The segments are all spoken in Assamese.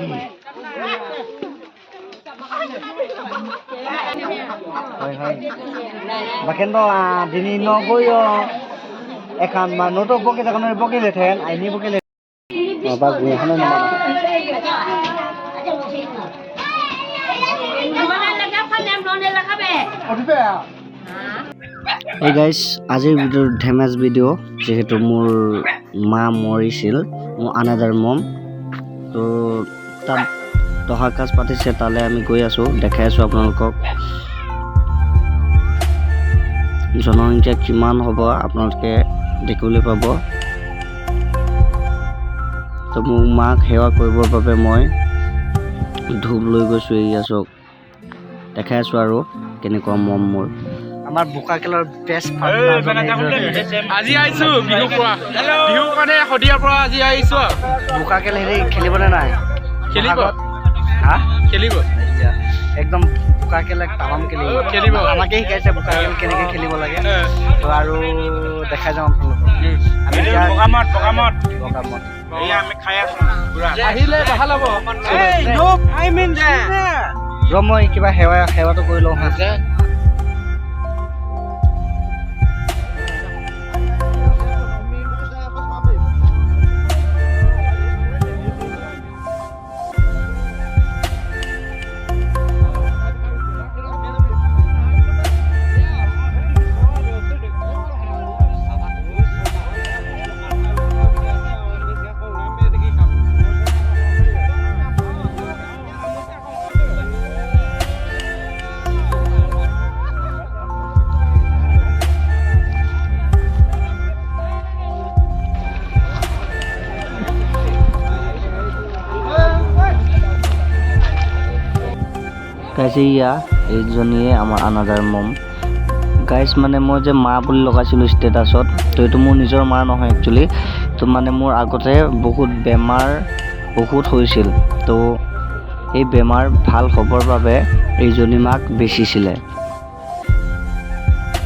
হয় বাকেন তো দিনি নগৈ এখান মানুষ বকে তখন বকিলে থেন আইনি বকিলে বা গুই এখন এই গাইস আজিৰ ভিডিঅ'ৰ ধেমাজ ভিডিঅ' যেহেতু মোৰ মা মৰিছিল মোৰ আনাদাৰ মম তো তাত দহা কাজ পাতিছে তালে আমি গৈ আছো দেখাই আছো আপোনালোকক জনসংখ্যা কিমান হ'ব আপোনালোকে দেখিবলৈ পাব তো মোৰ মাক সেৱা কৰিবৰ বাবে মই ধূপ লৈ গৈছো এই আছো দেখাই আছো আৰু কেনেকুৱা মম মোৰ আমাৰ বোকাকেলৰ বেষ্ট আজি আইছো বিহু পৰা বিহু কাৰণে হদিয়াৰ পৰা আজি আইছো বোকাকেল হেৰি খেলিবনে নাই খেলিব হা খেলিব একদম বোকাকেল তামাম খেলিব আমাকে শিকাইছে বোকাকেল কেনেকৈ খেলিব লাগে তো আৰু দেখাই যাম আপোনালোকক আমি আমি খাই আছো আহিলে ভাল হ'ব মই কিবা সেৱাটো কৰি লওঁ গাইছে এইজনীয়ে আমাৰ আনাদাৰ মম গাইছ মানে মই যে মা বুলি লগাইছিলোঁ ষ্টেটাছত তো এইটো মোৰ নিজৰ মা নহয় একচুৱেলি তো মানে মোৰ আগতে বহুত বেমাৰ বহুত হৈছিল তো এই বেমাৰ ভাল হ'বৰ বাবে এইজনী মাক বেচিছিলে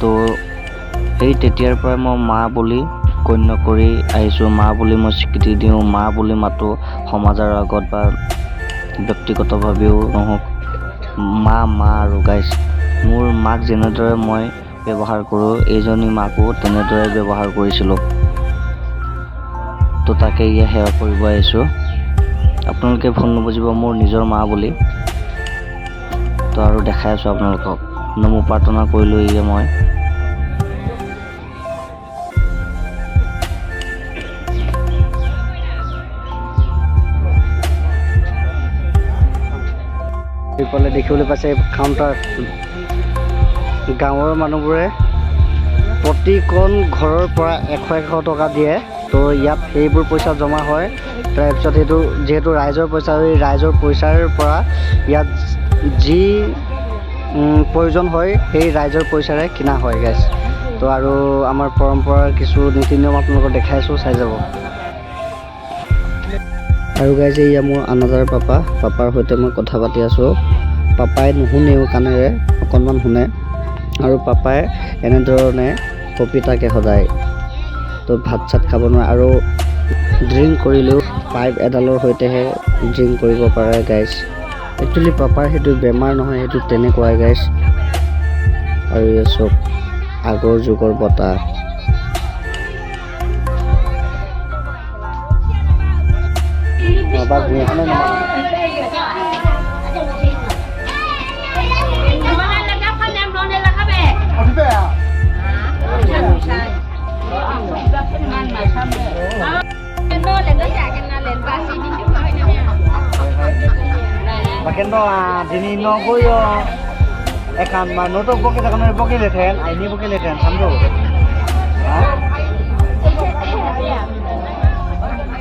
তো সেই তেতিয়াৰ পৰাই মই মা বুলি গণ্য কৰি আহিছোঁ মা বুলি মই স্বীকৃতি দিওঁ মা বুলি মাতো সমাজৰ আগত বা ব্যক্তিগতভাৱেও নহওক মা আৰু গাইছ মোৰ মাক যেনেদৰে মই ব্যৱহাৰ কৰোঁ এইজনী মাকো তেনেদৰে ব্যৱহাৰ কৰিছিলোঁ তো তাকে সেৱা কৰিব আহিছোঁ আপোনালোকে ভুল নুবুজিব মোৰ নিজৰ মা বুলি তো আৰু দেখাই আছোঁ আপোনালোকক নমো প্ৰাৰ্থনা কৰিলোঁ মই এইফালে দেখিবলৈ পাইছে কাউণ্টাৰ গাঁৱৰ মানুহবোৰে প্ৰতিখন ঘৰৰ পৰা 100 টকা দিয়ে তো ইয়াত সেইবোৰ পইচা জমা হয় তাৰপিছত সেইটো যিহেতু ৰাইজৰ পইচা এই ৰাইজৰ পইচাৰ পৰা ইয়াত যি প্ৰয়োজন হয় সেই ৰাইজৰ পইচাৰে কিনা হয় গাইছ তো আৰু আমাৰ পৰম্পৰাৰ কিছু নীতি নিয়ম আপোনালোকক দেখাইছোঁ চাই যাব আৰু গাইছে মোৰ আনাদাৰ পাপাৰ সৈতে মই কথা পাতি আছোঁ পাপাই নুশুনেও কাণেৰে অকণমান শুনে আৰু পাপাই এনেধৰণে কপি থাকে সদায় তো ভাত চাত খাব নোৱাৰে আৰু ড্ৰিংক কৰিলেও পাইপ এডালৰ সৈতেহে ড্ৰিংক কৰিব পাৰে গাইছ একচুৱেলি পাপাৰ সেইটো বেমাৰ নহয় সেইটো তেনেকুৱাই গাইছ আৰু এই চব আগৰ যুগৰ বতাহ Bagian to dini nogoi ekan manu to boke takon boke leten aini boke leten samdo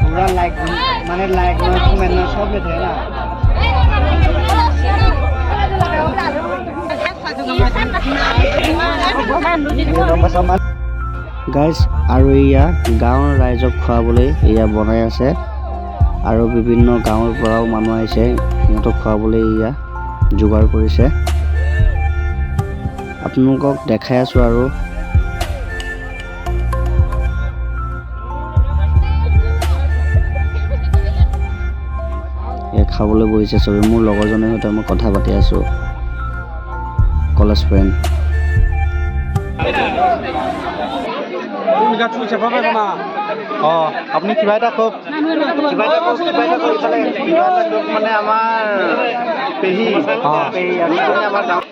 pura like mane like no comment no sob leten na guys আৰু এয়া গাঁৱৰ ৰাইজক খুৱাবলৈ এয়া বনাই আছে আৰু বিভিন্ন গাঁৱৰ পৰাও মানুহ আহিছে সিহঁতক খুৱাবলৈ এয়া যোগাৰ কৰিছে আপোনালোকক দেখাই আছোঁ আৰু খাবলৈ বহিছে চবে। মোৰ লগৰজনৰ সৈতে মই কথা পাতি আছোঁ, কলেজ ফ্ৰেণ্ড। আপুনি কিবা এটা কওক। মানে আমাৰ পেহী আমাৰ গাঁৱত